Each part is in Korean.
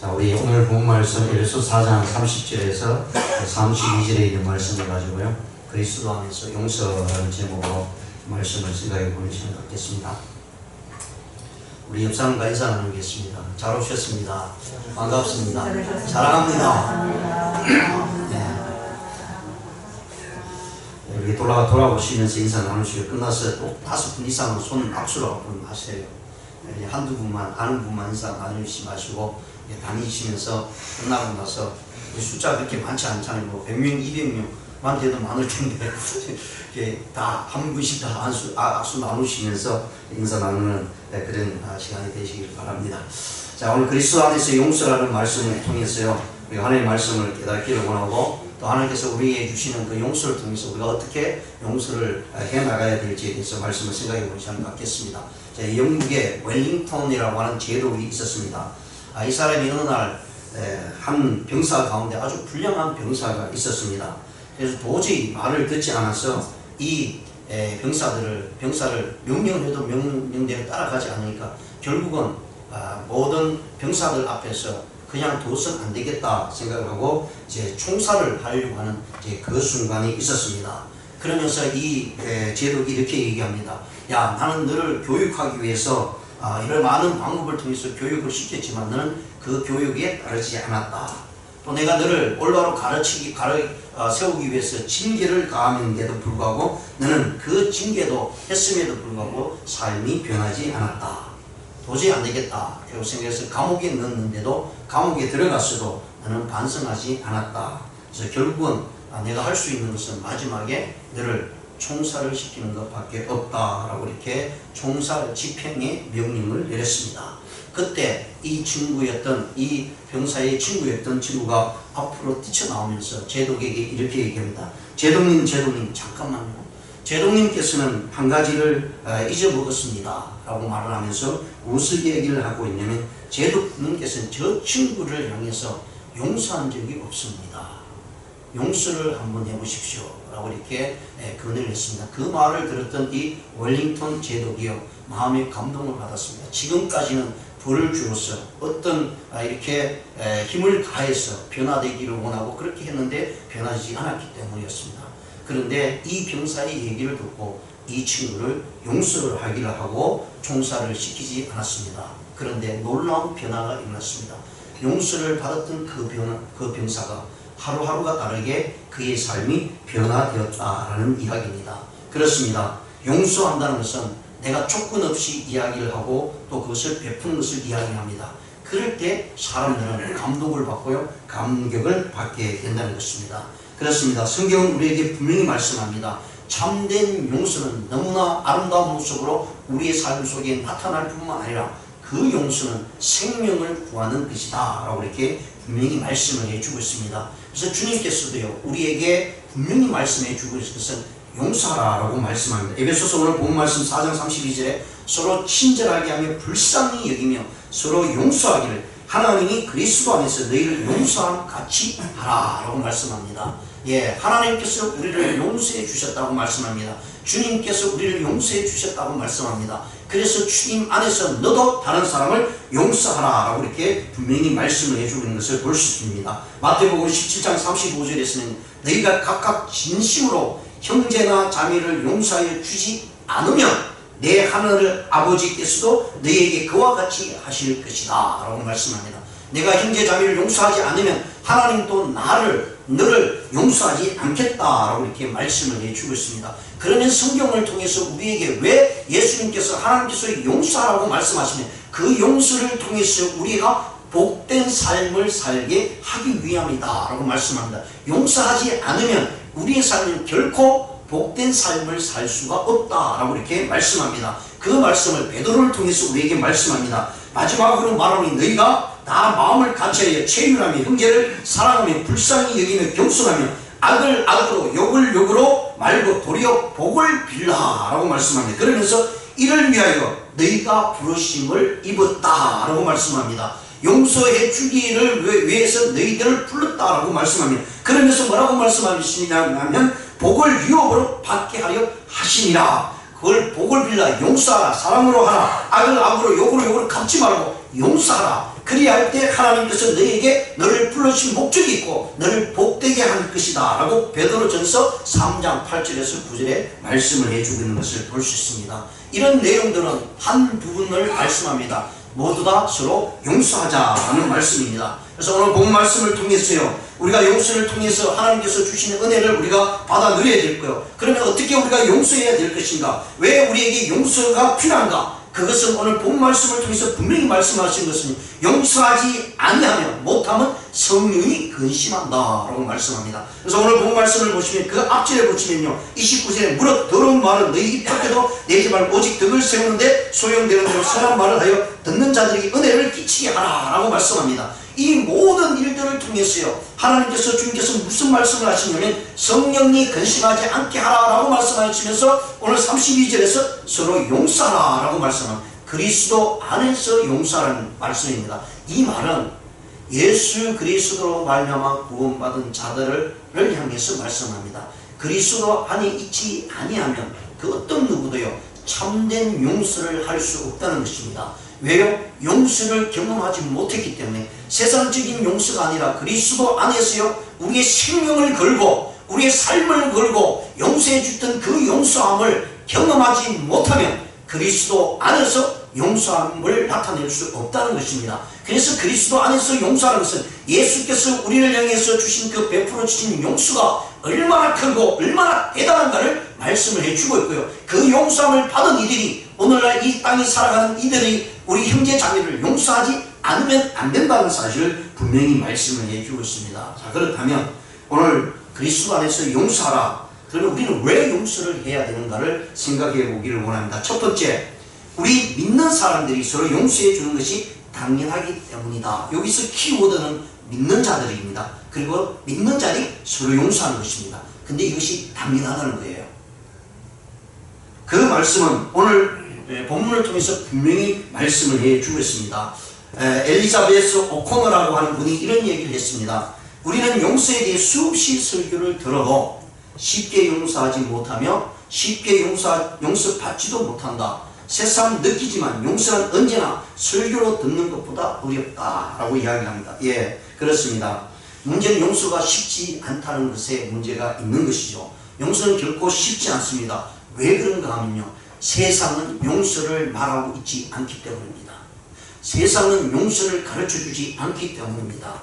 자, 우리 오늘 본 말씀 에베소 4장 30절에서 32절에 있는 말씀을 가지고요, 그리스도 안에서 용서라는 제목으로 말씀을 생각해 보는 시간을 갖겠습니다. 우리 옆 사람과 인사 나누겠습니다. 잘 오셨습니다. 반갑습니다. 사랑합니다. 네. 우리 돌아보시면서 인사 나누시고 끝나서 또 5분 이상은 손 악수로 하세요. 한두 분만, 아는 분만 인사 나누시 마시고 다니시면서 끝나고 나서 숫자 그렇게 많지 않잖아요. 뭐 100명, 200명만 돼도 많을 텐데 다 한 분씩 다 악수 나누시면서 인사 나누는 그런 시간이 되시길 바랍니다. 자, 오늘 그리스도 안에서 용서라는 말씀을 통해서요, 우리 하나님의 말씀을 깨닫기를 원하고, 또 하나님께서 우리에게 주시는 그 용서를 통해서 우리가 어떻게 용서를 해나가야 될지에 대해서 말씀을 생각해 보는 시간을 갖겠습니다. 자, 영국의 웰링턴이라고 하는 제독이 있었습니다. 이 사람이 어느 날 한 병사 가운데 아주 불량한 병사가 있었습니다. 그래서 도저히 말을 듣지 않아서 이 병사를 명령해도 명령대로 따라가지 않으니까 결국은 모든 병사들 앞에서 그냥 둬선 안 되겠다 생각을 하고 이제 총살을 하려고 하는 그 순간이 있었습니다. 그러면서 이 제독이 이렇게 얘기합니다. 야, 나는 너를 교육하기 위해서 이런 많은 방법을 통해서 교육을 시켰지만 너는 그 교육에 따르지 않았다. 또 내가 너를 올바로 세우기 위해서 징계를 가하는데도 불구하고 너는 그 징계도 했음에도 불구하고 삶이 변하지 않았다. 도저히 안 되겠다. 라고 생각해서 감옥에 넣었는데도 감옥에 들어갔어도 너는 반성하지 않았다. 그래서 결국은 내가 할 수 있는 것은 마지막에 너를 총살을 시키는 것밖에 없다라고 이렇게 총살 집행의 명령을 내렸습니다. 그때 이 병사의 친구였던 친구가 앞으로 뛰쳐나오면서 제독에게 이렇게 얘기합니다. 제독님 잠깐만요. 제독님께서는 한 가지를 잊어먹었습니다 라고 말을 하면서 무슨 얘기를 하고 있냐면, 제독님께서는 저 친구를 향해서 용서한 적이 없습니다. 용서를 한번 해보십시오 라고 이렇게 건의를 했습니다. 그 말을 들었던 이 웰링턴 제독이요, 마음에 감동을 받았습니다. 지금까지는 벌을 주어서 어떤 이렇게 힘을 가해서 변화되기를 원하고 그렇게 했는데 변하지 않았기 때문이었습니다. 그런데 이 병사의 얘기를 듣고 이 친구를 용서를 하기를 하고 총살을 시키지 않았습니다. 그런데 놀라운 변화가 일어났습니다. 용서를 받았던 그 병사가 하루하루가 다르게 그의 삶이 변화되었다라는 이야기입니다. 그렇습니다. 용서한다는 것은 내가 조건 없이 이야기를 하고 또 그것을 베푸는 것을 이야기합니다. 그럴 때 사람들은 감동을 받고요, 감격을 받게 된다는 것입니다. 그렇습니다. 성경은 우리에게 분명히 말씀합니다. 참된 용서는 너무나 아름다운 모습으로 우리의 삶 속에 나타날 뿐만 아니라 그 용서는 생명을 구하는 것이다 라고 이렇게 분명히 말씀을 해주고 있습니다. 그래서 주님께서도요, 우리에게 분명히 말씀해 주고 있는 것은 용서하라고 말씀합니다. 에베소서 오늘 본 말씀 4장 32절에 서로 친절하게 하며 불쌍히 여기며 서로 용서하기를 하나님이 그리스도 안에서 너희를 용서함 같이 하라라고 말씀합니다. 예, 하나님께서 우리를 용서해 주셨다고 말씀합니다. 주님께서 우리를 용서해 주셨다고 말씀합니다. 그래서 주님 안에서 너도 다른 사람을 용서하라라고 이렇게 분명히 말씀을 해주고 있는 것을 볼 수 있습니다. 마태복음 17장 35절에서는 너희가 각각 진심으로 형제나 자매를 용서하여 주지 않으면 내 하늘 아버지께서도 너희에게 그와 같이 하실 것이다 라고 말씀합니다. 내가 형제 자매를 용서하지 않으면 하나님도 너를 용서하지 않겠다 라고 이렇게 말씀을 해주고 있습니다. 그러면 성경을 통해서 우리에게 왜 예수님께서 하나님께서 용서하라고 말씀하시면 그 용서를 통해서 우리가 복된 삶을 살게 하기 위함이다 라고 말씀합니다. 용서하지 않으면 우리의 삶은 결코 복된 삶을 살 수가 없다라고 이렇게 말씀합니다. 그 말씀을 베드로를 통해서 우리에게 말씀합니다. 마지막으로 말하니 너희가 다 마음을 같이하여 체휼하며 형제를 사랑하며 불쌍히 여기며 겸손하며 악을 악으로 욕을 욕으로 말고 도리어 복을 빌라라고 말씀합니다. 그러면서 이를 위하여 너희가 부르심을 입었다라고 말씀합니다. 용서해 주기를 위해서 너희들을 불렀다라고 말씀합니다. 그러면서 뭐라고 말씀하시냐면 복을 유업으로 받게 하려 하시니라. 그걸 복을 빌라 용서하라, 사랑으로 하라, 악을 악으로 욕으로 갚지 말고 용서하라. 그리할 때 하나님께서 너에게 너를 불러주신 목적이 있고 너를 복되게 할 것이다 라고 베드로전서 3장 8절에서 9절에 말씀을 해주고 있는 것을 볼 수 있습니다. 이런 내용들은 한 부분을 말씀합니다. 모두 다 서로 용서하자라는 말씀입니다. 그래서 오늘 본 말씀을 통해서요, 우리가 용서를 통해서 하나님께서 주시는 은혜를 우리가 받아 누려야 될 거예요. 그러면 어떻게 우리가 용서해야 될 것인가? 왜 우리에게 용서가 필요한가? 그것은 오늘 본 말씀을 통해서 분명히 말씀하신 것은 용서하지 아니하면 못하면 성령이 근심한다 라고 말씀합니다. 그래서 오늘 본 말씀을 보시면 그 앞절에 보시면요, 29절에 무릇 더러운 말은 너희 입 밖에도 내지 말고 오직 덕을 세우는데 소용되는 대로 선한 말을 하여 듣는 자들에게 은혜를 끼치게 하라 라고 말씀합니다. 이 모든 일들을 통해서요, 하나님께서 주님께서 무슨 말씀을 하시냐면 성령이 근심하지 않게 하라 라고 말씀하시면서 오늘 32절에서 서로 용서하라 라고 말씀합니다. 그리스도 안에서 용서하라는 말씀입니다. 이 말은 예수 그리스도로 말미암아 구원받은 자들을 향해서 말씀합니다. 그리스도 안에 있지 아니하면 그 어떤 누구도요 참된 용서를 할 수 없다는 것입니다. 왜요? 용서를 경험하지 못했기 때문에. 세상적인 용서가 아니라 그리스도 안에서요 우리의 생명을 걸고 우리의 삶을 걸고 용서해 주던 그 용서함을 경험하지 못하면 그리스도 안에서 용서함을 나타낼 수 없다는 것입니다. 그래서 그리스도 안에서 용서하는 것은 예수께서 우리를 향해서 주신 그 베풀어 주신 용서가 얼마나 크고 얼마나 대단한가를 말씀을 해주고 있고요. 그 용서함을 받은 이들이 오늘날 이 땅에 살아가는 이들이 우리 형제 자매를 용서하지 않으면 안 된다는 사실을 분명히 말씀을 해주고 있습니다. 자, 그렇다면 오늘 그리스도 안에서 용서하라. 그러면 우리는 왜 용서를 해야 되는가를 생각해 보기를 원합니다. 첫 번째, 우리 믿는 사람들이 서로 용서해 주는 것이 당연하기 때문이다. 여기서 키워드는 믿는 자들입니다. 그리고 믿는 자들이 서로 용서하는 것입니다. 근데 이것이 당연하다는 거예요. 그 말씀은 오늘 본문을 통해서 분명히 말씀을 해주고 있습니다. 엘리자베스 오코너라고 하는 분이 이런 얘기를 했습니다. 우리는 용서에 대해 수없이 설교를 들어도 쉽게 용서하지 못하며 쉽게 용서받지도 못한다. 새삼 느끼지만 용서는 언제나 설교로 듣는 것보다 어렵다라고 이야기합니다. 예, 그렇습니다. 문제는 용서가 쉽지 않다는 것에 문제가 있는 것이죠. 용서는 결코 쉽지 않습니다. 왜 그런가 하면요, 세상은 용서를 말하고 있지 않기 때문입니다. 세상은 용서를 가르쳐주지 않기 때문입니다.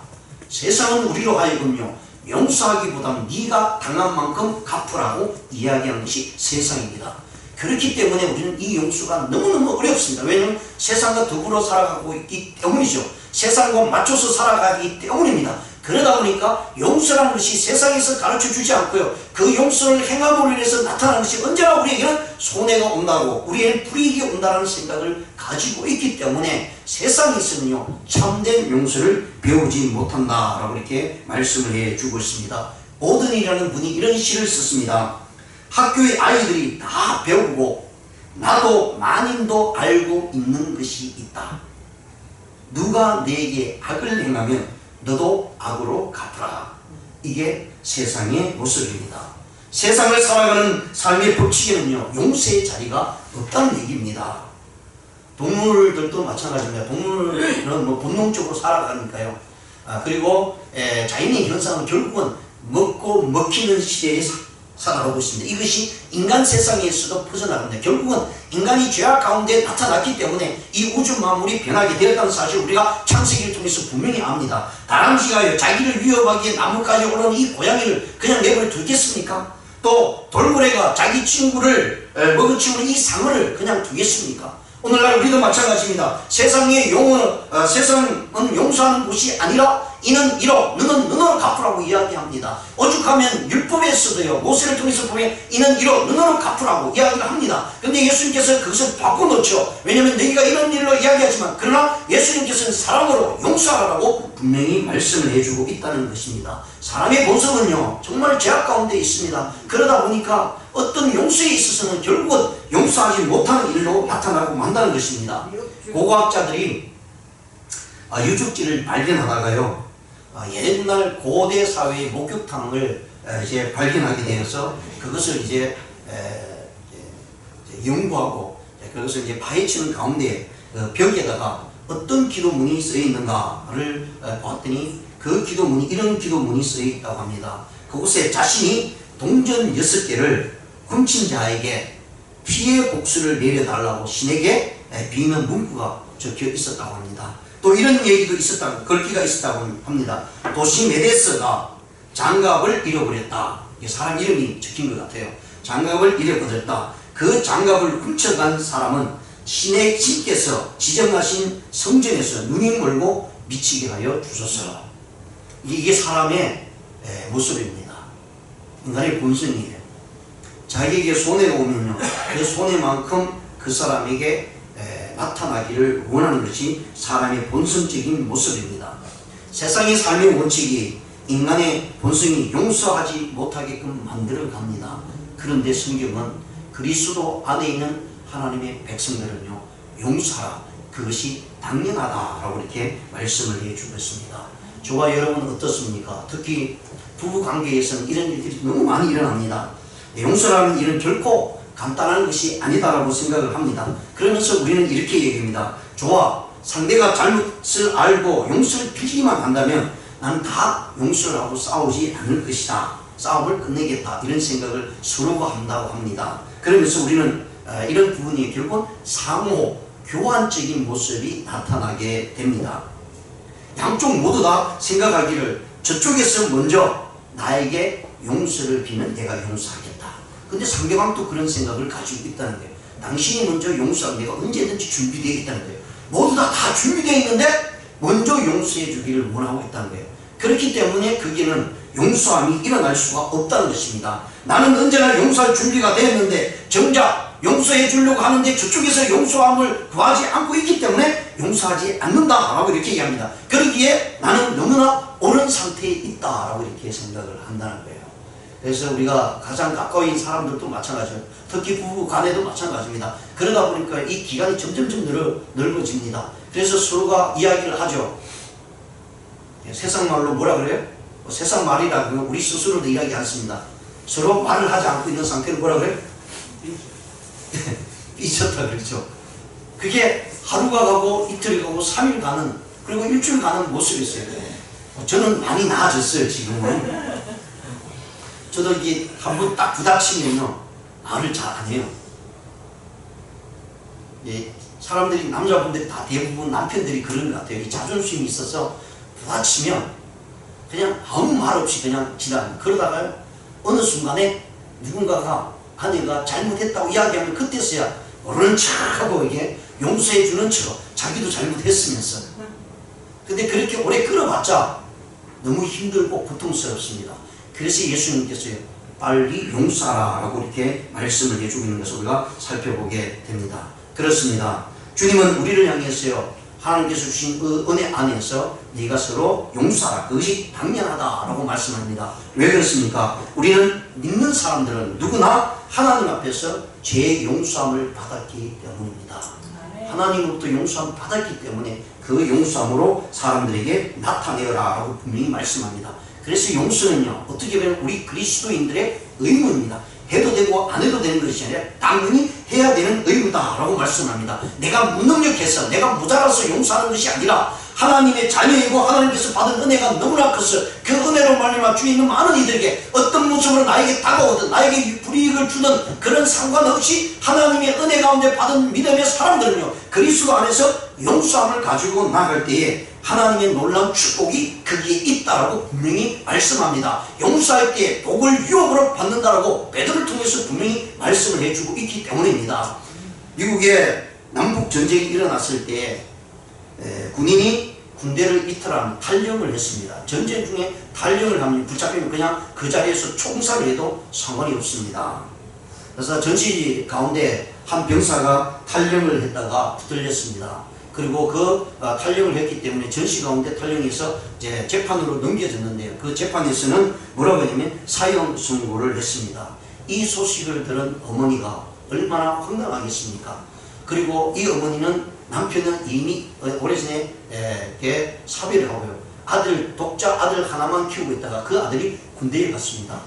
세상은 우리로 하여금요 용서하기보다는 네가 당한 만큼 갚으라고 이야기하는 것이 세상입니다. 그렇기 때문에 우리는 이 용서가 너무너무 어렵습니다. 왜냐하면 세상과 더불어 살아가고 있기 때문이죠. 세상과 맞춰서 살아가기 때문입니다. 그러다 보니까 용서라는 것이 세상에서 가르쳐주지 않고요, 그 용서를 행함으로 인해서 나타나는 것이 언제나 우리에게는 손해가 온다고, 우리에게는 불이익이 온다는 생각을 가지고 있기 때문에 세상에서는요 참된 용서를 배우지 못한다라고 이렇게 말씀을 해주고 있습니다. 오든이라는 분이 이런 시를 썼습니다. 학교의 아이들이 다 배우고 나도 마님도 알고 있는 것이 있다. 누가 내게 악을 행하면 너도 악으로 갚으라. 이게 세상의 모습입니다. 세상을 살아가는 삶의 법칙에는요 용서의 자리가 없다는 얘기입니다. 동물들도 마찬가지입니다. 동물은 뭐 본능적으로 살아가니까요. 그리고 자연의 현상은 결국은 먹고 먹히는 시대에 살아가고 있습니다. 이것이 인간 세상에서도 퍼져나갑니다. 결국은 인간이 죄악 가운데 나타났기 때문에 이 우주 만물이 변하게 되었다는 사실을 우리가 창세기를 통해서 분명히 압니다. 다람쥐가요 자기를 위협하기에 나무까지 오르는 이 고양이를 그냥 내버려 두겠습니까? 또 돌고래가 자기 친구를 먹은 친구를 이 상어를 그냥 두겠습니까? 오늘날 우리도 마찬가지입니다. 세상의 세상은 용서하는 곳이 아니라 이는 이로 너는 너로 갚으라고 이야기합니다. 오죽하면 율법에서도요 모세를 통해서 보면 이는 이로 너로 갚으라고 이야기를 합니다. 그런데 예수님께서 그것을 바꿔놓죠. 왜냐하면 너희가 이런 일로 이야기하지만 그러나 예수님께서는 사랑으로 용서하라고 분명히 말씀을 해주고 있다는 것입니다. 사람의 본성은요 정말 죄악 가운데 있습니다. 그러다 보니까 어떤 용서에 있어서는 결국은 용서하지 못하는 일로 나타나고 만다는 것입니다. 고고학자들이 유적지를 발견하다가요 옛날 고대 사회의 목욕탕을 이제 발견하게 되어서 그것을 이제 연구하고 그것을 이제 파헤치는 가운데 벽에다가 어떤 기도문이 쓰여 있는가를 봤더니 그 기도문이 이런 기도문이 쓰여 있다고 합니다. 그곳에 자신이 동전 6개를 훔친 자에게 피해 복수를 내려달라고 신에게 비는 문구가 적혀 있었다고 합니다. 또 이런 얘기도 있었다고, 글귀가 있었다고 합니다. 도시 메데스가 장갑을 잃어버렸다. 사람 이름이 적힌 것 같아요. 장갑을 잃어버렸다. 그 장갑을 훔쳐간 사람은 신의 신께서 지정하신 성전에서 눈이 멀고 미치게 하여 주소서. 이게 사람의 모습입니다. 인간의 본성이에요. 자기에게 손해가 오면요, 그 손해만큼 그 사람에게 나타나기를 원하는 것이 사람의 본성적인 모습입니다. 세상의 삶의 원칙이 인간의 본성이 용서하지 못하게끔 만들어 갑니다. 그런데 성경은 그리스도 안에 있는 하나님의 백성들은요, 용서하라, 그것이 당연하다라고 이렇게 말씀을 해주고 있습니다. 저와 여러분은 어떻습니까? 특히 부부관계에서는 이런 일들이 너무 많이 일어납니다. 용서라는 일은 결코 간단한 것이 아니다라고 생각을 합니다. 그러면서 우리는 이렇게 얘기합니다. 좋아, 상대가 잘못을 알고 용서를 빌기만 한다면 나는 다 용서를 하고 싸우지 않을 것이다. 싸움을 끝내겠다. 이런 생각을 서로가 한다고 합니다. 그러면서 우리는 이런 부분이 결국 상호 교환적인 모습이 나타나게 됩니다. 양쪽 모두 다 생각하기를 저쪽에서 먼저 나에게 용서를 비면 내가 용서하겠다. 근데 상대방도 그런 생각을 가지고 있다는 거예요. 당신이 먼저 용서하면 내가 언제든지 준비되어 있다는 거예요. 모두 다 준비되어 있는데 먼저 용서해 주기를 원하고 있다는 거예요. 그렇기 때문에 거기는 용서함이 일어날 수가 없다는 것입니다. 나는 언제나 용서할 준비가 되었는데 정작 용서해 주려고 하는데 저쪽에서 용서함을 구하지 않고 있기 때문에 용서하지 않는다라고 이렇게 얘기합니다. 그러기에 나는 너무나 옳은 상태에 있다라고 이렇게 생각을 한다는 거예요. 그래서 우리가 가장 가까운 사람들도 마찬가지예요. 특히 부부 간에도 마찬가지입니다. 그러다 보니까 이 기간이 점점점 넓어집니다. 그래서 서로가 이야기를 하죠. 세상 말로 뭐라 그래요? 세상 말이라 그러면 우리 스스로도 이야기 않습니다. 서로 말을 하지 않고 있는 상태를 뭐라 그래요? 삐졌다 그러죠. 그게 하루가 가고 이틀이 가고 3일 가는, 그리고 일주일 가는 모습이 있어요. 저는 많이 나아졌어요. 지금은 저도 이게 한번 딱 부닥치면요 말을 잘 안 해요. 예, 사람들이, 남자분들이 다 대부분 남편들이 그런 것 같아요. 이 자존심이 있어서 부닥치면 그냥 아무 말 없이 그냥 지나가요. 그러다가요 어느 순간에 누군가가, 아내가 잘못했다고 이야기하면 그때서야 모르는 척하고 이게 용서해주는 척, 자기도 잘못했으면서. 근데 그렇게 오래 끌어봤자 너무 힘들고 고통스럽습니다. 그래서 예수님께서요 빨리 용서하라고 이렇게 말씀을 해주고 있는 것을 우리가 살펴보게 됩니다. 그렇습니다. 주님은 우리를 향해서요, 하나님께서 주신 그 은혜 안에서 네가 서로 용서하라, 그것이 당연하다라고 말씀합니다. 왜 그렇습니까? 우리는 믿는 사람들은 누구나 하나님 앞에서 죄의 용서함을 받았기 때문입니다. 하나님으로부터 용서함을 받았기 때문에 그 용서함으로 사람들에게 나타내어라라고 분명히 말씀합니다. 그래서 용서는요, 어떻게 보면 우리 그리스도인들의 의무입니다. 해도 되고 안 해도 되는 것이 아니라 당연히 해야 되는 의무다라고 말씀합니다. 내가 무능력해서, 내가 모자라서 용서하는 것이 아니라 하나님의 자녀이고 하나님께서 받은 은혜가 너무나 커서 그 은혜로 말미암아 주위에 있는 많은 이들에게 어떤 모습으로 나에게 다가오든 나에게 불이익을 주든 그런 상관없이 하나님의 은혜 가운데 받은 믿음의 사람들은요, 그리스도 안에서 용서함을 가지고 나갈 때에 하나님의 놀라운 축복이 거기에 있다라고 분명히 말씀합니다. 용서할 때 복을 유업으로 받는다라고 베드로를 통해서 분명히 말씀을 해주고 있기 때문입니다. 미국에 남북전쟁이 일어났을 때 군인이 군대를 이탈하면 탈영을 했습니다. 전쟁 중에 탈영을 하면 붙잡히면 그냥 그 자리에서 총살을 해도 상관이 없습니다. 그래서 전시 가운데 한 병사가 탈영을 했다가 붙들렸습니다. 그리고 그 탈영을 했기 때문에 전시 가운데 탈영해서 이제 재판으로 넘겨졌는데요. 그 재판에서는 뭐라고 하냐면 사형 선고를 했습니다. 이 소식을 들은 어머니가 얼마나 황당하겠습니까? 그리고 이 어머니는 남편은 이미 오래전에 사별을 하고요. 독자 아들 하나만 키우고 있다가 그 아들이 군대에 갔습니다.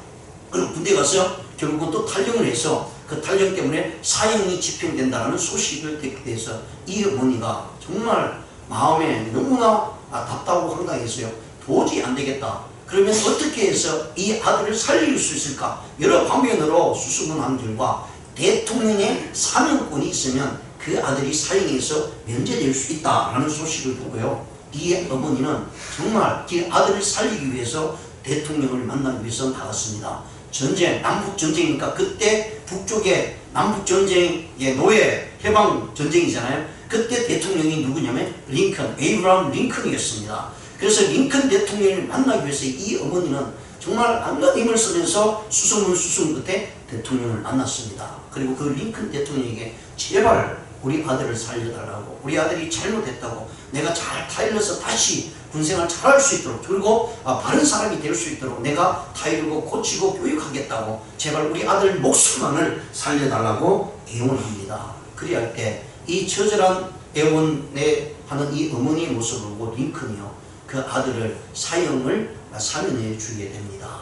그리고 군대에 가서 결국은 또 탈영을 해서 그 탈영 때문에 사형이 집행된다는 소식을 듣게 돼서 이 어머니가 정말 마음에 너무나 답답하고 황당해서요. 도저히 안 되겠다. 그러면 어떻게 해서 이 아들을 살릴 수 있을까? 여러 방면으로 수소문한 결과 대통령의 사명권이 있으면 그 아들이 사형에서 면제될 수 있다라는 소식을 보고요. 이 어머니는 정말 그 아들을 살리기 위해서 대통령을 만나기 위해서 나갔습니다. 전쟁, 남북전쟁이니까 그때 북쪽에 남북전쟁의 노예 해방 전쟁이잖아요. 그때 대통령이 누구냐면 링컨, 에이브라함 링컨이었습니다. 그래서 링컨 대통령을 만나기 위해서 이 어머니는 정말 안간 힘을 쓰면서 수소문 끝에 대통령을 만났습니다. 그리고 그 링컨 대통령에게 제발 우리 아들을 살려달라고, 우리 아들이 잘못했다고, 내가 잘 타일러서 다시 군생활 잘할 수 있도록, 그리고 바른 사람이 될 수 있도록 내가 타이르고 고치고 교육하겠다고 제발 우리 아들 목숨만을 살려달라고 애원을 합니다. 그리할 때 이 처절한 애원에 하는 이 어머니의 모습을 보고 링컨이요, 그 아들을 사면해 주게 됩니다.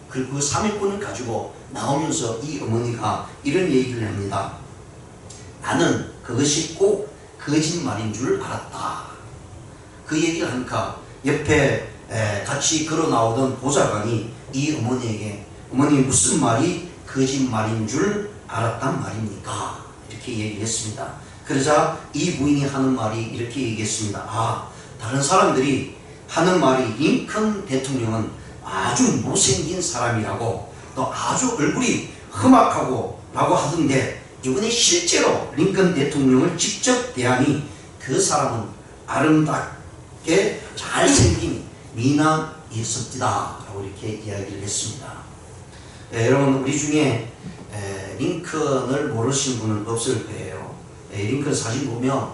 그리고 그 사면권을 가지고 나오면서 이 어머니가 이런 얘기를 합니다. 나는 그것이 꼭 거짓말인 줄 알았다. 그 얘기를 하니까 옆에 같이 걸어 나오던 보좌관이 이 어머니에게, 어머니 무슨 말이 거짓말인 줄 알았단 말입니까? 이렇게 얘기했습니다. 그러자 이 부인이 하는 말이 이렇게 얘기했습니다. 다른 사람들이 하는 말이 링컨 대통령은 아주 못생긴 사람이라고, 또 아주 얼굴이 험악하고 라고 하던데, 이번에 실제로 링컨 대통령을 직접 대하니 그 사람은 아름답게 잘생긴 미남이었습니다 라고 이렇게 이야기를 했습니다. 여러분, 우리 중에 링컨을 모르시는 분은 없을 거예요. 링컨 사진 보면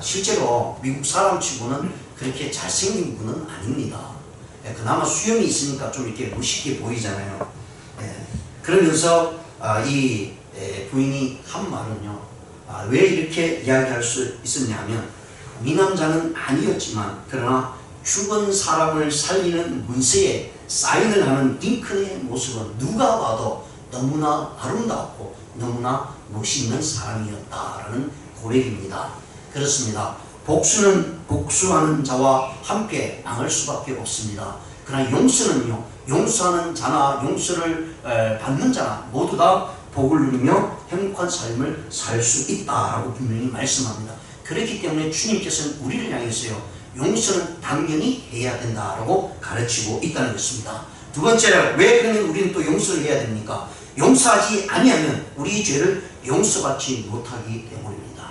실제로 미국 사람치고는 그렇게 잘생긴 분은 아닙니다. 그나마 수염이 있으니까 좀 이렇게 멋있게 보이잖아요. 그러면서 이 부인이 한 말은요, 왜 이렇게 이야기할 수 있었냐면, 미남자는 아니었지만 그러나 죽은 사람을 살리는 문서에 사인을 하는 링컨의 모습은 누가 봐도 너무나 아름답고 너무나 멋있는 사람이었다라는 고백입니다. 그렇습니다. 복수는 복수하는 자와 함께 망할 수밖에 없습니다. 그러나 용서는요, 용서하는 자나 용서를 받는 자나 모두 다 복을 누리며 행복한 삶을 살 수 있다라고 분명히 말씀합니다. 그렇기 때문에 주님께서는 우리를 향해서요, 용서는 당연히 해야 된다라고 가르치고 있다는 것입니다. 두 번째로, 왜 그러면 우리는 또 용서를 해야 됩니까? 용서하지 아니하면 우리 죄를 용서받지 못하기 때문입니다.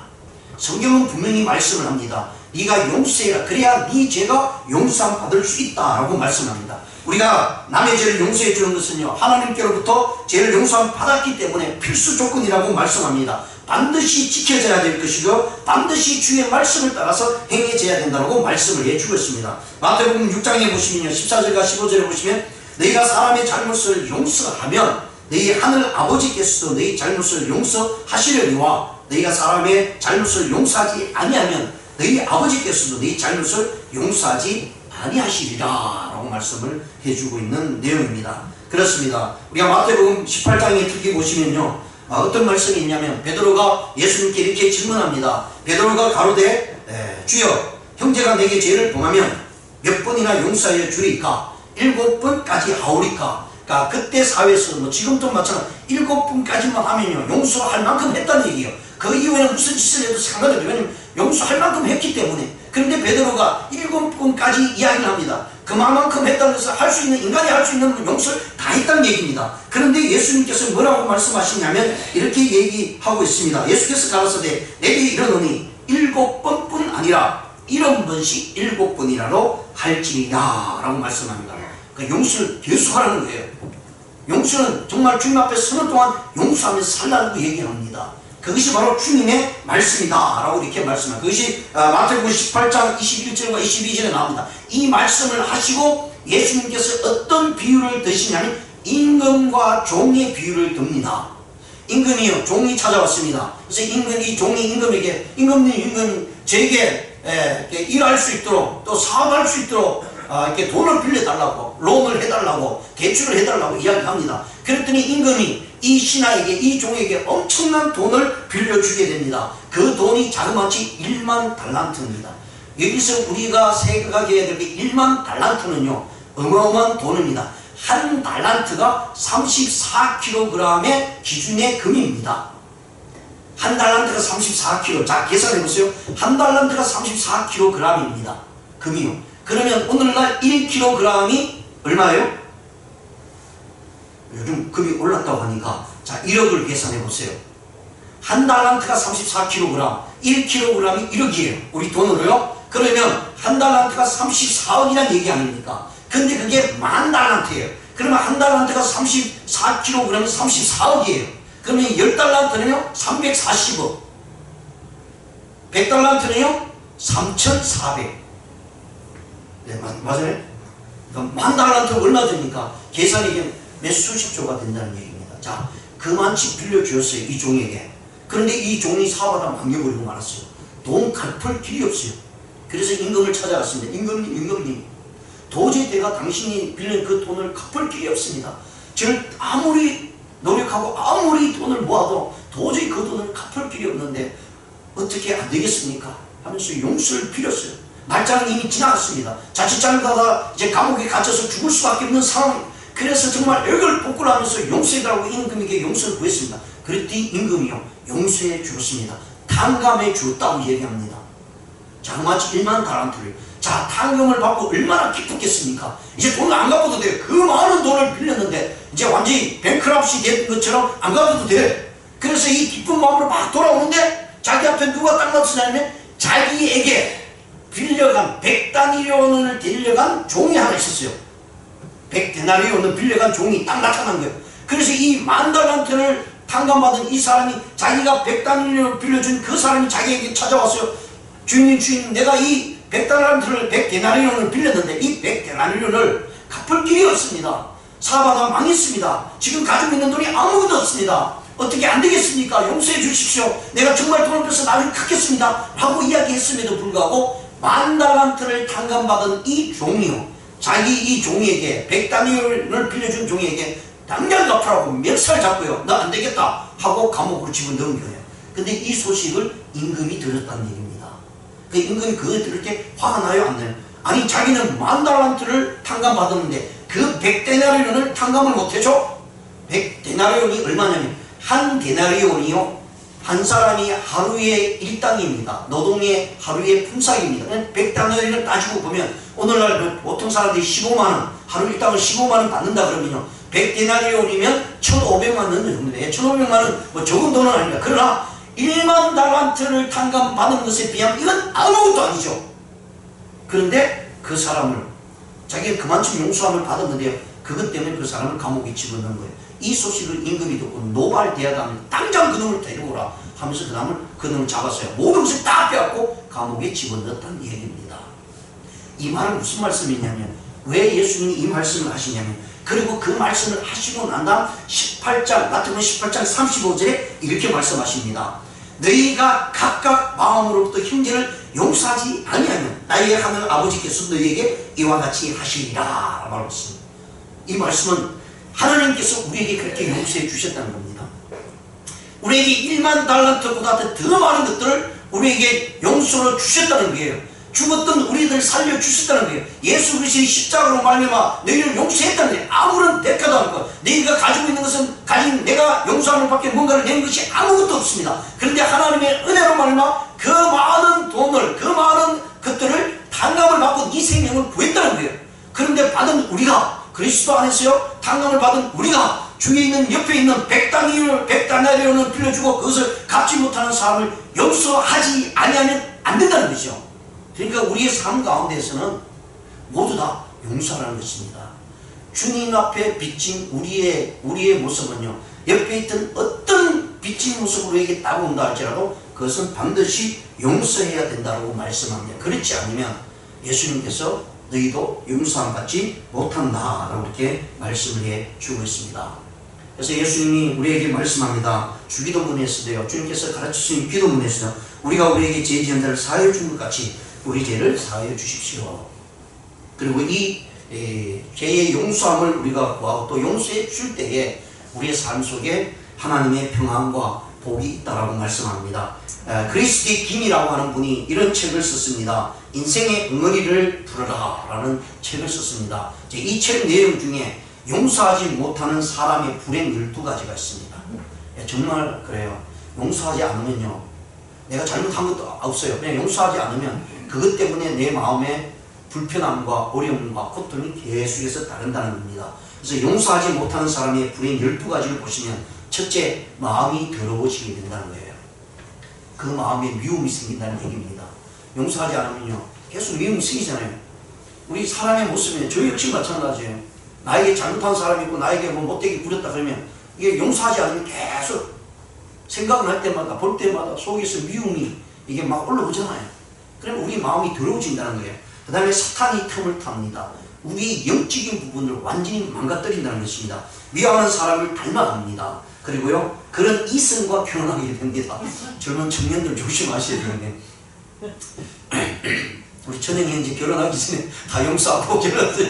성경은 분명히 말씀을 합니다. 네가 용서해라, 그래야 네 죄가 용서함 받을 수 있다라고 말씀합니다. 우리가 남의 죄를 용서해 주는 것은요, 하나님께로부터 죄를 용서함 받았기 때문에 필수 조건이라고 말씀합니다. 반드시 지켜져야 될 것이고 반드시 주의 말씀을 따라서 행해져야 된다고 말씀을 해주고 있습니다. 마태복음 6장에 보시면요, 14절과 15절에 보시면, 너희가 사람의 잘못을 용서하면 너희 하늘 아버지께서도 너희 잘못을 용서하시려니와 너희가 사람의 잘못을 용서하지 아니하면 너희 아버지께서도 너희 잘못을 용서하지 아니하시리라 라고 말씀을 해주고 있는 내용입니다. 그렇습니다. 우리가 마태복음 18장에 특히 보시면요, 어떤 말씀이 있냐면, 베드로가 예수님께 이렇게 질문합니다. 베드로가 가로되 주여, 형제가 내게 죄를 범하면 몇 번이나 용서하여 주리까? 7번까지 하오리까? 그러니까 그때 사회에서 지금도 마찬가지로 7번까지만 하면요, 용서할 만큼 했다는 얘기예요. 그 이후에는 무슨 짓을 해도 상관이 없어요. 왜냐면 용서할 만큼 했기 때문에. 그런데 베드로가 7번까지 이야기를 합니다. 그만큼 했다는 것은 할 수 있는, 인간이 할 수 있는 용서를 다 했다는 얘기입니다. 그런데 예수님께서 뭐라고 말씀하시냐면 이렇게 얘기하고 있습니다. 예수께서 가라사대 내게 이르노니 7번뿐 아니라 70번씩 7번이라도 할지니라 라고 말씀합니다. 그러니까 용서를 계속하라는 거예요. 용서는 정말 주님 앞에 서는 동안 용서하면서 살라고 얘기합니다. 그것이 바로 주님의 말씀이다 라고 이렇게 말씀합니다. 그것이 마태복음 18장 21절과 22절에 나옵니다. 이 말씀을 하시고 예수님께서 어떤 비유를 드시냐면 임금과 종의 비유를 듭니다. 임금이요, 종이 찾아왔습니다. 그래서 종이 임금에게, 임금님 저에게 일할 수 있도록 또 사업할 수 있도록 이렇게 돈을 빌려달라고, 론을 해달라고, 대출을 해달라고 이야기합니다. 그랬더니 임금이 이 신하에게, 이 종에게 엄청난 돈을 빌려주게 됩니다. 그 돈이 자그마치 1만 달란트입니다. 여기서 우리가 생각해야 될 게 1만 달란트는요 어마어마한 돈입니다. 한 달란트가 34kg의 기준의 금입니다. 한 달란트가 34kg. 자, 계산해보세요. 한 달란트가 34kg입니다. 금이요. 그러면 오늘날 1kg이 얼마예요? 요즘 금이 올랐다고 하니까 자 1억을 계산해보세요. 한 달란트가 34kg, 1kg이 1억이에요. 우리 돈으로요. 그러면 한 달란트가 34억이란 얘기 아닙니까? 근데 그게 만 달란트예요. 그러면 한 달란트가 34kg이면 34억이에요. 그러면 10달란트는요 340억, 100달란트는요 3,400. 네, 맞아요? 그러니까 만 달란트 얼마 됩니까? 계산이 몇 수십조가 된다는 얘기입니다. 자, 그만치 빌려주었어요, 이 종에게. 그런데 이 종이 사업하다 망겨버리고 말았어요. 돈 갚을 길이 없어요. 그래서 임금을 찾아갔습니다. 임금님, 도저히 내가 당신이 빌린 그 돈을 갚을 길이 없습니다. 저를 아무리 노력하고 아무리 돈을 모아도 도저히 그 돈을 갚을 길이 없는데 어떻게 안 되겠습니까? 하면서 용서를 빌었어요. 말장은 이미 지나갔습니다. 자칫 잘못하다 이제 감옥에 갇혀서 죽을 수밖에 없는 상황. 그래서 정말 액을 복구하면서 용서해달라고 임금에게 용서를 구했습니다. 그랬더니 임금이요 용서해 주었습니다. 탕감해 주었다고 얘기합니다. 자, 마치 1만 달란트를. 자, 탕감을 받고 얼마나 기쁘겠습니까? 이제 돈을 안 갚아도 돼요. 그 많은 돈을 빌렸는데 이제 완전히 뱅크럽시 된 것처럼 안 갚아도 돼. 그래서 이 기쁜 마음으로 막 돌아오는데 자기 앞에 누가 딱 나타나냐면 자기에게 빌려간 100다니엘을 빌려간 종이 하나 있었어요. 100데나리온을 빌려간 종이 딱 나타난 거예요. 그래서 이 만 달란트를 탕감받은 이 사람이 자기가 100다니엘을 빌려준 그 사람이 자기에게 찾아왔어요. 주인님, 내가 이 100달란트를 100데나리온을 빌렸는데 이 100데나리온을 갚을 길이 없습니다. 사업하다가 망했습니다. 지금 가지고 있는 돈이 아무것도 없습니다. 어떻게 안 되겠습니까? 용서해 주십시오. 내가 정말 돈을 벌어서 나중에 갚겠습니다. 라고 이야기했음에도 불구하고 만 달란트를 탕감받은 이 종이요, 자기 이 종이에게 100다니엘을 빌려준 종이에게 당장 갚으라고 멱살 잡고요, 나 안 되겠다 하고 감옥으로 집어넣은 거예요. 근데 이 소식을 임금이 들었다는 얘기입니다. 그 임금이 그거 들을 때 화가 나요, 안 나요? 아니, 자기는 만 달란트를 탕감받았는데 그 100데나리온을 탕감을 못해줘? 100데나리온이 얼마냐면 한 데나리온이요 한 사람이 하루의 일당입니다. 노동의 하루의 품삯입니다. 100데나리온을 따지고 보면 오늘날 보통 사람들이 15만원, 하루 일당을 15만원 받는다 그러면요 100데나리온이면 1,500만원 정도 돼요. 1,500만원 뭐 적은 돈은 아닙니다. 그러나 1만 달란트를 탕감받은 것에 비하면 이건 아무것도 아니죠. 그런데 그 사람을 자기가 그만큼 용서함을 받았는데요, 그것 때문에 그 사람을 감옥에 집어넣은 거예요. 이 소식을 임금이 듣고 노발대하다면 당장 그놈을 데려오라 하면서 그놈을 잡았어요. 모든 것을 다 빼앗고 감옥에 집어넣었다는 얘기입니다. 이 말은 무슨 말씀이냐면, 왜 예수님이 이 말씀을 하시냐면, 그리고 그 말씀을 하시고 난 다음 18장, 마태복음 18장 35절에 이렇게 말씀하십니다. 너희가 각각 마음으로부터 형제를 용서하지 아니하면 나의 하늘 아버지께서 너희에게 이와 같이 하시리라 말하고 있습니다. 이 말씀은 하나님께서 우리에게 그렇게 용서해 주셨다는 겁니다. 우리에게 1만 달란트보다 더 많은 것들을 우리에게 용서로 주셨다는 거예요. 죽었던 우리들을 살려주셨다는 거예요. 예수 그리스도의 십자가로 말미암아 너희를 용서했다는 거예요. 아무런 대가도 않고 너희가 가지고 있는 것은 가진 내가 용서함을 밖에 뭔가를 낸 것이 아무것도 없습니다. 그런데 하나님의 은혜로 말미암아 그 많은 돈을, 그 많은 것들을 탕감을 받고 네 생명을 구했다는 거예요. 그런데 받은 우리가, 그리스도 안에서요 탕감을 받은 우리가 주위에 있는 옆에 있는 100다니엘을 빌려주고 그것을 갚지 못하는 사람을 용서하지 아니하면 안 된다는 것이죠. 그러니까 우리의 삶 가운데에서는 모두 다 용서하는 것입니다. 주님 앞에 비친 우리의 모습은요, 옆에 있던 어떤 비친 모습으로 우리에게 따라온다 할지라도 그것은 반드시 용서해야 된다고 말씀합니다. 그렇지 않으면 예수님께서 너희도 용서함 받지 못한다 라고 이렇게 말씀을 해주고 있습니다. 그래서 예수님이 우리에게 말씀합니다. 주기도문에서도요, 주님께서 가르치신 기도문에서 우리가 우리에게 죄 지은 자를 사하여 준 것 같이 우리 죄를 사하여 주십시오. 그리고 이 죄의 용서함을 우리가 구하고 또 용서해 줄 때에 우리의 삶 속에 하나님의 평안과 복이 있다라고 말씀합니다. 그리스도의 김이라고 하는 분이 이런 책을 썼습니다. 인생의 응어리를 풀어라 라는 책을 썼습니다. 이 책 내용 중에 용서하지 못하는 사람의 불행 12가지가 있습니다. 정말 그래요. 용서하지 않으면요, 내가 잘못한 것도 없어요. 그냥 용서하지 않으면 그것 때문에 내 마음에 불편함과 어려움과 고통이 계속해서 따른다는 겁니다. 그래서 용서하지 못하는 사람의 불행 12가지를 보시면, 첫째, 마음이 더러워지게 된다는 거예요. 그 마음에 미움이 생긴다는 얘기입니다. 용서하지 않으면요, 계속 미움이 생기잖아요. 우리 사람의 모습이, 저 역시 마찬가지예요. 나에게 잘못한 사람이 있고 나에게 뭐 못되게 굴렸다 그러면 이게 용서하지 않으면 계속 생각을 할 때마다, 볼 때마다 속에서 미움이 이게 막 올라오잖아요. 그러면 우리 마음이 더러워진다는 거예요. 그 다음에 사탄이 틈을 탑니다. 우리 영적인 부분을 완전히 망가뜨린다는 것입니다. 미워하는 사람을 닮아갑니다. 그리고요, 그런 이성과 결혼하게 됩니다. 젊은 청년들 조심하셔야 되겠네. 우리 천영이 이제 결혼하기 전에 다 용서하고 결혼했어요.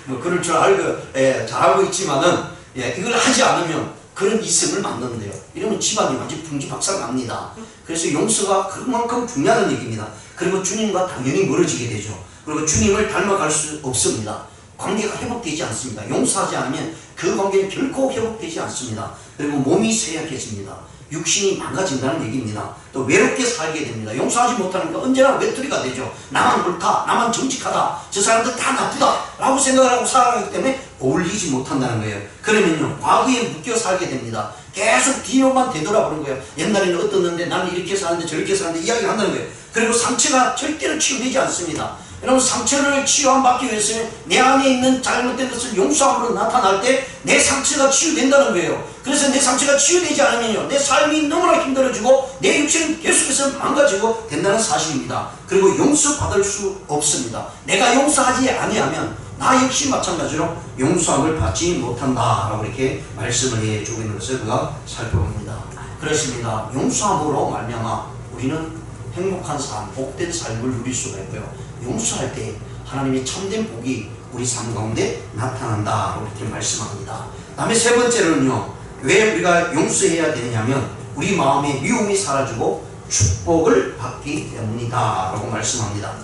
뭐 그럴 줄 알고, 잘 알고 있지만은, 이걸 하지 않으면 그런 이성을 만드는데요. 이러면 집안이 완전 풍지박산 납니다. 그래서 용서가 그만큼 중요한 얘기입니다. 그리고 주님과 당연히 멀어지게 되죠. 그리고 주님을 닮아갈 수 없습니다. 관계가 회복되지 않습니다. 용서하지 않으면 그 관계는 결코 회복되지 않습니다. 그리고 몸이 쇠약해집니다. 육신이 망가진다는 얘기입니다. 또 외롭게 살게 됩니다. 용서하지 못하니까 언제나 외톨이가 되죠. 나만 옳다, 나만 정직하다, 저 사람들 다 나쁘다 라고 생각을 하고 살아가기 때문에 어울리지 못한다는 거예요. 그러면요, 과거에 묶여 살게 됩니다. 계속 뒤로만 되돌아보는 거예요. 옛날에는 어떻는데 나는 이렇게 사는데 저렇게 사는데 이야기를 한다는 거예요. 그리고 상처가 절대로 치유되지 않습니다. 여러분, 상처를 치유받기 위해서는 내 안에 있는 잘못된 것을 용서함으로 나타날 때 내 상처가 치유된다는 거예요. 그래서 내 상처가 치유되지 않으면요, 내 삶이 너무나 힘들어지고 내 육체는 계속해서 망가지고 된다는 사실입니다. 그리고 용서받을 수 없습니다. 내가 용서하지 아니하면 나 역시 마찬가지로 용서함을 받지 못한다라고 이렇게 말씀을 해주고 있는 것을 우리가 살펴봅니다. 그렇습니다. 용서함으로 말미암아 우리는 행복한 삶, 복된 삶을 누릴 수가 있고요, 용서할 때 하나님의 참된 복이 우리 삶 가운데 나타난다라고 이렇게 말씀합니다. 다음에 세 번째로는요, 왜 우리가 용서해야 되느냐면 우리 마음의 미움이 사라지고 축복을 받기 때문이다 라고 말씀합니다.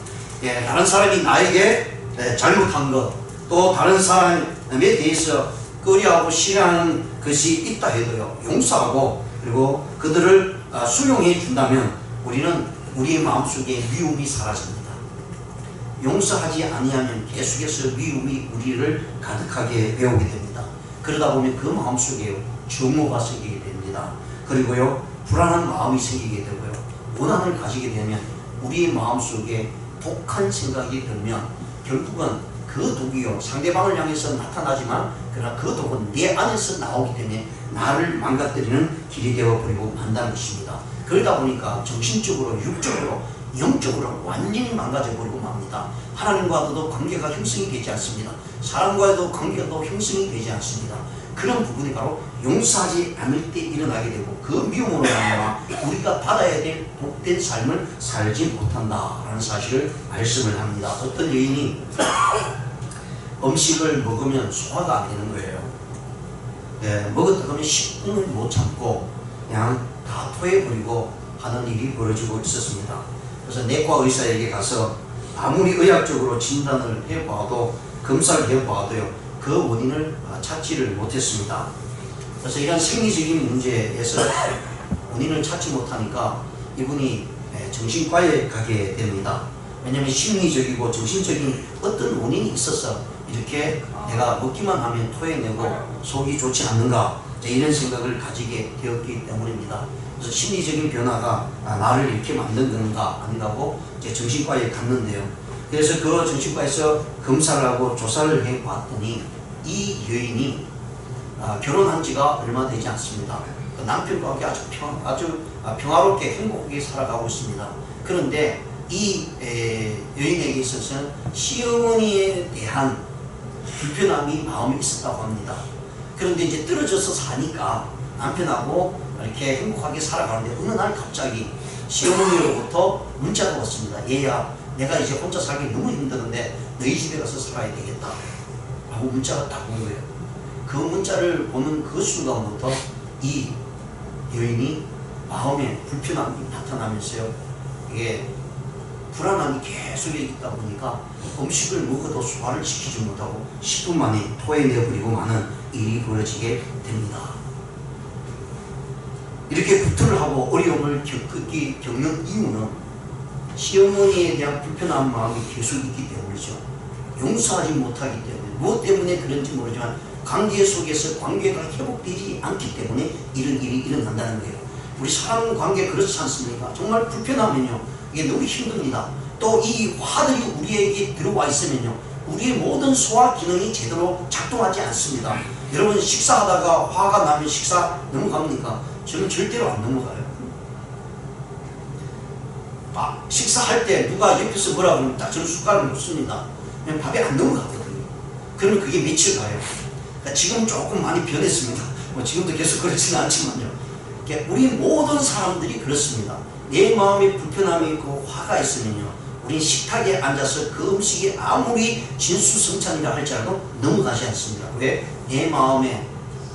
다른 사람이 나에게 잘못한 것, 또 다른 사람에 대해서 꺼려하고 싫어하는 것이 있다 해도요, 용서하고 그리고 그들을 수용해 준다면 우리는 우리의 마음속에 미움이 사라집니다. 용서하지 아니하면 계속해서 미움이 우리를 가득하게 배우게 됩니다. 그러다 보면 그 마음속에 증오가 생기게 됩니다. 그리고요, 불안한 마음이 생기게 되고요, 원한을 가지게 되면 우리의 마음속에 독한 생각이 들면 결국은 그 독이요, 상대방을 향해서 나타나지만 그러나 그 독은 내 안에서 나오기 때문에 나를 망가뜨리는 길이 되어버리고 만다는 것입니다. 그러다 보니까 정신적으로, 육적으로, 영적으로 완전히 망가져버리고 맙니다. 하나님과도 관계가 형성이 되지 않습니다. 사람과도 관계가 형성이 되지 않습니다. 그런 부분이 바로 용서하지 않을 때 일어나게 되고, 그 미움으로 말미암아 우리가 받아야 될 복된 삶을 살지 못한다라는 사실을 말씀을 합니다. 어떤 여인이 음식을 먹으면 소화가 안 되는 거예요. 먹었다 그러면 10분을 못 참고 그냥 다 토해버리고 하는 일이 벌어지고 있었습니다. 그래서 내과 의사에게 가서 아무리 의학적으로 진단을 해봐도, 검사를 해봐도요, 그 원인을 찾지를 못했습니다. 그래서 이런 생리적인 문제에서 원인을 찾지 못하니까 이분이 정신과에 가게 됩니다. 왜냐하면 심리적이고 정신적인 어떤 원인이 있어서 이렇게 내가 먹기만 하면 토해내고 속이 좋지 않는가, 이런 생각을 가지게 되었기 때문입니다. 그래서 심리적인 변화가 나를 이렇게 만든 건가 아닌가고 이제 정신과에 갔는데요. 그래서 그 정신과에서 검사를 하고 조사를 해봤더니 이 여인이 결혼한 지가 얼마 되지 않습니다. 그 남편과 아주 평화롭게 행복하게 살아가고 있습니다. 그런데 이 여인에게 있어서는 시어머니에 대한 불편함이 마음에 있었다고 합니다. 그런데 이제 떨어져서 사니까 남편하고 이렇게 행복하게 살아가는데 어느 날 갑자기 시어머니로부터 문자가 왔습니다. 얘야, 내가 이제 혼자 살기 너무 힘드는데 너희 집에 가서 살아야 되겠다 라고 문자가 딱 온 거예요. 그 문자를 보는 그 순간부터 이 여인이 마음에 불편함이 나타나면서요, 이게 불안함이 계속 있다 보니까 음식을 먹어도 소화를 시키지 못하고 10분 만에 토해내버리고 마는 일이 벌어지게 됩니다. 이렇게 구토를 하고 어려움을 겪는 이유는 시어머니에 대한 불편한 마음이 계속 있기 때문이죠. 용서하지 못하기 때문에, 무엇 때문에 그런지 모르지만 관계 속에서 관계가 회복되지 않기 때문에 이런 일이 일어난다는 거예요. 우리 사람 관계 그렇지 않습니까? 정말 불편하면요, 이게 너무 힘듭니다. 또 이 화들이 우리에게 들어와 있으면요, 우리의 모든 소화 기능이 제대로 작동하지 않습니다. 여러분, 식사하다가 화가 나면 식사 넘어갑니까? 저는 절대로 안 넘어가요. 식사할 때 누가 옆에서 뭐라 그러면 딱 저는 숟가락을 놓습니다. 그냥 밥이 안 넘어가거든요. 그러면 그게 며칠 가요. 그러니까 지금 조금 많이 변했습니다. 지금도 계속 그렇지는 않지만요. 그러니까 우리 모든 사람들이 그렇습니다. 내 마음에 불편함이 있고 화가 있으면요, 우린 식탁에 앉아서 그 음식이 아무리 진수성찬이라 할지라도 넘어가지 않습니다. 왜? 내 마음에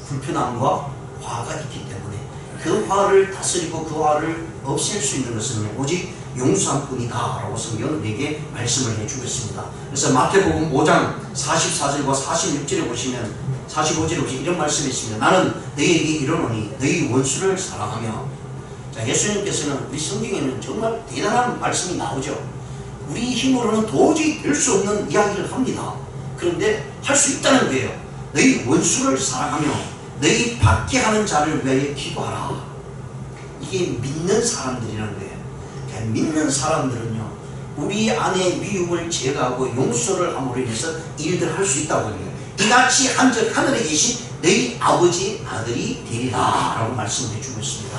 불편함과 화가 있기 때문에 그 화를 다스리고 그 화를 없앨 수 있는 것은 오직 용서함뿐이다 라고 성경은 우리에게 말씀을 해주고 있습니다. 그래서 마태복음 5장 44절과 46절에 보시면, 45절에 보시면 이런 말씀이 있습니다. 나는 너희에게 이르노니 너희 원수를 사랑하며. 자, 예수님께서는 우리 성경에는 정말 대단한 말씀이 나오죠. 우리 힘으로는 도저히 될 수 없는 이야기를 합니다. 그런데 할 수 있다는 거예요. 너희 원수를 사랑하며 너희 받게 하는 자를 위하여 기도하라. 이게 믿는 사람들이라는 거예요. 그러니까 믿는 사람들은요, 우리 안에 미움을 제거하고 용서를 함으로 인해서 일들을 할 수 있다고 해요. 이같이 한즉 하늘에 계신 너희 아버지 아들이 되리라 라고 말씀해 주고 있습니다.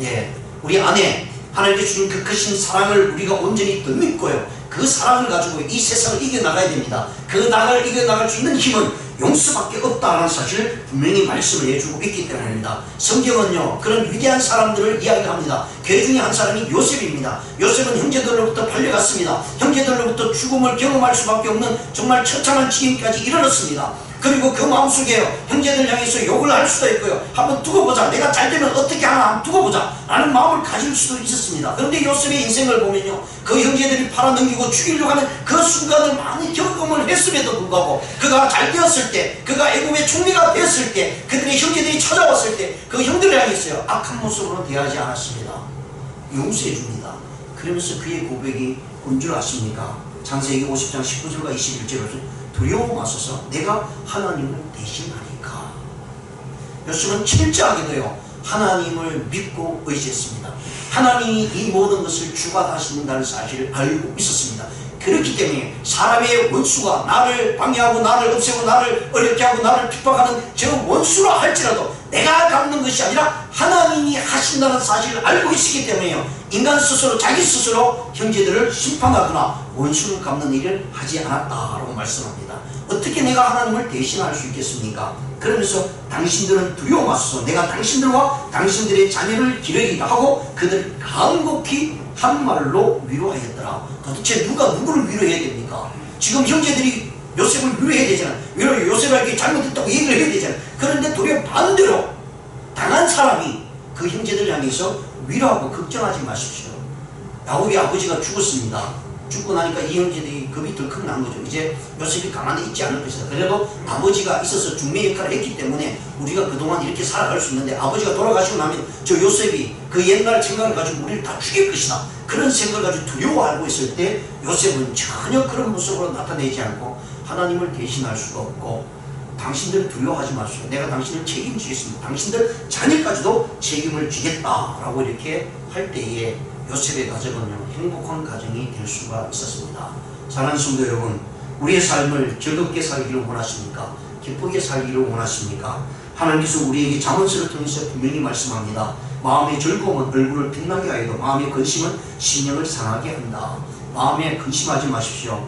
예, 우리 안에 하나님께 주신 그 크신 사랑을 우리가 온전히 더 믿고요, 그 사랑을 가지고 이 세상을 이겨나가야 됩니다. 그 나를 이겨나갈 수 있는 힘은 용서밖에 없다라는 사실을 분명히 말씀을 해주고 있기 때문입니다. 성경은요, 그런 위대한 사람들을 이야기합니다. 그 중에 한 사람이 요셉입니다. 요셉은 형제들로부터 팔려갔습니다. 형제들로부터 죽음을 경험할 수밖에 없는 정말 처참한 지경까지 이르렀습니다. 그리고 그 마음속에 형제들 향해서 욕을 할 수도 있고요, 한번 두고 보자, 내가 잘 되면 어떻게 하나 한번 두고 보자 라는 마음을 가질 수도 있었습니다. 그런데 요셉의 인생을 보면요, 그 형제들이 팔아넘기고 죽이려고 하는 그 순간을 많이 경험을 했음에도 불구하고 그가 잘 되었을 때, 그가 애굽의 총리가 되었을 때, 그들의 형제들이 찾아왔을 때 그 형들을 향해서요, 악한 모습으로 대하지 않았습니다. 용서해 줍니다. 그러면서 그의 고백이 뭔 줄 아십니까? 창세기 50장 19절과 21절을 두려움 마소서 내가 하나님을 대신하니까. 요셉은 철저하게도요, 하나님을 믿고 의지했습니다. 하나님이 이 모든 것을 주관하신다는 사실을 알고 있었습니다. 그렇기 때문에 사람의 원수가 나를 방해하고 나를 없애고 나를 어렵게 하고 나를 핍박하는 저 원수라 할지라도 내가 갚는 것이 아니라 하나님이 하신다는 사실을 알고 있었기 때문에요, 인간 스스로 자기 스스로 형제들을 심판하거나 원수를 갚는 일을 하지 않았다라고 말씀합니다. 어떻게 내가 하나님을 대신할 수 있겠습니까? 그러면서 당신들은 두려워 마소서 내가 당신들과 당신들의 자녀를 기르리라 하고 그들을 간곡히 한 말로 위로하였더라. 도대체 누가 누구를 위로해야 됩니까? 지금 형제들이 요셉을 위로해야 되잖아요. 요셉에게 잘못했다고 얘기를 해야 되잖아요. 그런데 도리어 반대로 당한 사람이 그 형제들 향해서 위로하고 걱정하지 마십시오. 야곱의 아버지가 죽었습니다. 죽고 나니까 이 형제들이 겁이 덜컥 난 거죠. 이제 요셉이 가만히 있지 않을 것이다. 그래도 아버지가 있어서 중매 역할을 했기 때문에 우리가 그동안 이렇게 살아갈 수 있는데, 아버지가 돌아가시고 나면 저 요셉이 그 옛날 생각을 가지고 우리를 다 죽일 것이다, 그런 생각을 가지고 두려워하고 있을 때 요셉은 전혀 그런 모습으로 나타내지 않고 하나님을 대신할 수가 없고, 당신들 두려워하지 마시오. 내가 당신을 책임지겠습니다. 당신들 자녀까지도 책임을 지겠다라고 이렇게 할 때에 요셉의 가정은요, 행복한 가정이 될 수가 있었습니다. 사랑하는 성도 여러분, 우리의 삶을 즐겁게 살기를 원하십니까? 기쁘게 살기를 원하십니까? 하나님께서 우리에게 잠언서를 통해서 분명히 말씀합니다. 마음의 즐거움은 얼굴을 빛나게 하여도 마음의 근심은 심령을 상하게 한다. 마음에 근심하지 마십시오.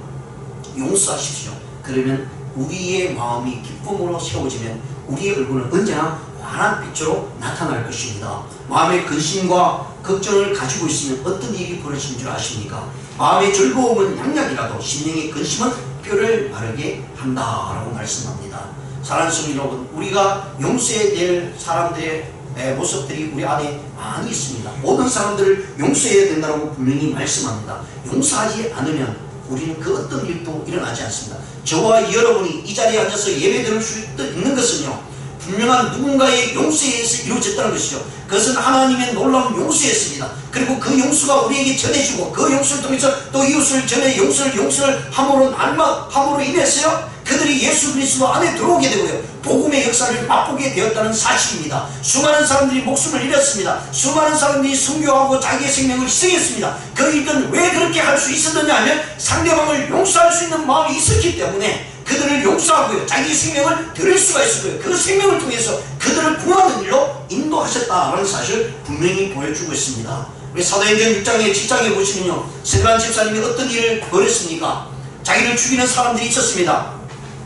용서하십시오. 그러면 우리의 마음이 기쁨으로 세워지면 우리의 얼굴은 언제나 환한 빛으로 나타날 것입니다. 마음의 근심과 걱정을 가지고 있으면 어떤 일이 벌어지는 줄 아십니까? 마음의 즐거움은 양약이라도 심령의 근심은 뼈를 마르게 한다라고 말씀합니다. 사랑하는 성도 여러분, 우리가 용서해야 될 사람들의 모습들이 우리 안에 많이 있습니다. 모든 사람들을 용서해야 된다고 분명히 말씀합니다. 용서하지 않으면 우리는 그 어떤 일도 일어나지 않습니다. 저와 여러분이 이 자리에 앉아서 예배 드릴 수 있는 것은요, 분명한 누군가의 용서에 의해서 이루어졌다는 것이죠. 그것은 하나님의 놀라운 용서였습니다. 그리고 그 용서가 우리에게 전해지고 그 용서를 통해서 또 이웃을 전해 용서를 함으로 인해서요, 그들이 예수 그리스도 안에 들어오게 되고요, 복음의 역사를 맛보게 되었다는 사실입니다. 수많은 사람들이 목숨을 잃었습니다. 수많은 사람들이 순교하고 자기의 생명을 희생했습니다. 그 일들은 왜 그렇게 할 수 있었느냐 하면 상대방을 용서할 수 있는 마음이 있었기 때문에 그들을 용서하고요, 자기 생명을 드릴 수가 있었고요, 그 생명을 통해서 그들을 구하는 일로 인도하셨다라는 사실을 분명히 보여주고 있습니다. 우리 사도행전 6장에 7장에 보시면요, 스데반 집사님이 어떤 일을 벌였습니까? 자기를 죽이는 사람들이 있었습니다.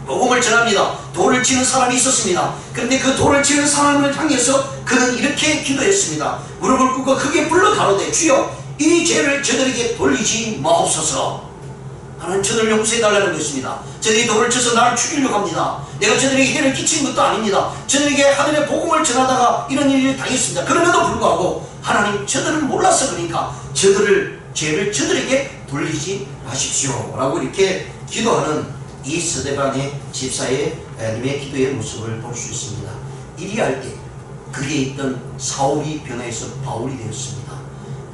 복음을 전합니다. 돌을 치는 사람이 있었습니다. 그런데 그 돌을 치는 사람을 향해서 그는 이렇게 기도했습니다. 무릎을 꿇고 크게 불러 가로되, 주여 이 죄를 저들에게 돌리지 마옵소서. 하나님, 저들을 용서해달라는 것입니다. 저들이 돌을 쳐서 나를 죽이려고 합니다. 내가 저들에게 해를 끼친 것도 아닙니다. 저들에게 하늘의 복음을 전하다가 이런 일을 당했습니다. 그럼에도 불구하고 하나님, 저들은 몰라서 그러니까 죄를 저들에게 돌리지 마십시오 라고 이렇게 기도하는 이 스데반의 집사의 님의 기도의 모습을 볼 수 있습니다. 이리 할 때 그게 있던 사울이 변해서 바울이 되었습니다.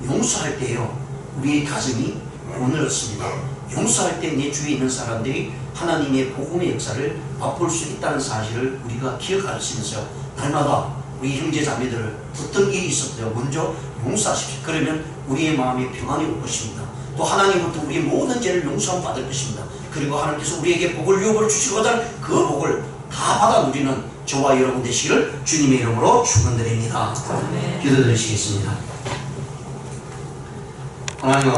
용서할 때요, 우리의 가슴이 오늘었습니다. 용서할 때 내 주위에 있는 사람들이 하나님의 복음의 역사를 맛볼 수 있다는 사실을 우리가 기억하시면서 날마다 우리 형제 자매들을 어떤 일이 있었어요, 먼저 용서하십시오. 그러면 우리의 마음에 평안이 올 것입니다. 또 하나님부터 우리의 모든 죄를 용서함 받을 것입니다. 그리고 하나님께서 우리에게 복을 유업을 주시고자 하는 그 복을 다 받아 누리는 저와 여러분 되시기를 주님의 이름으로 축원드립니다. 기도드리시겠습니다. 하나님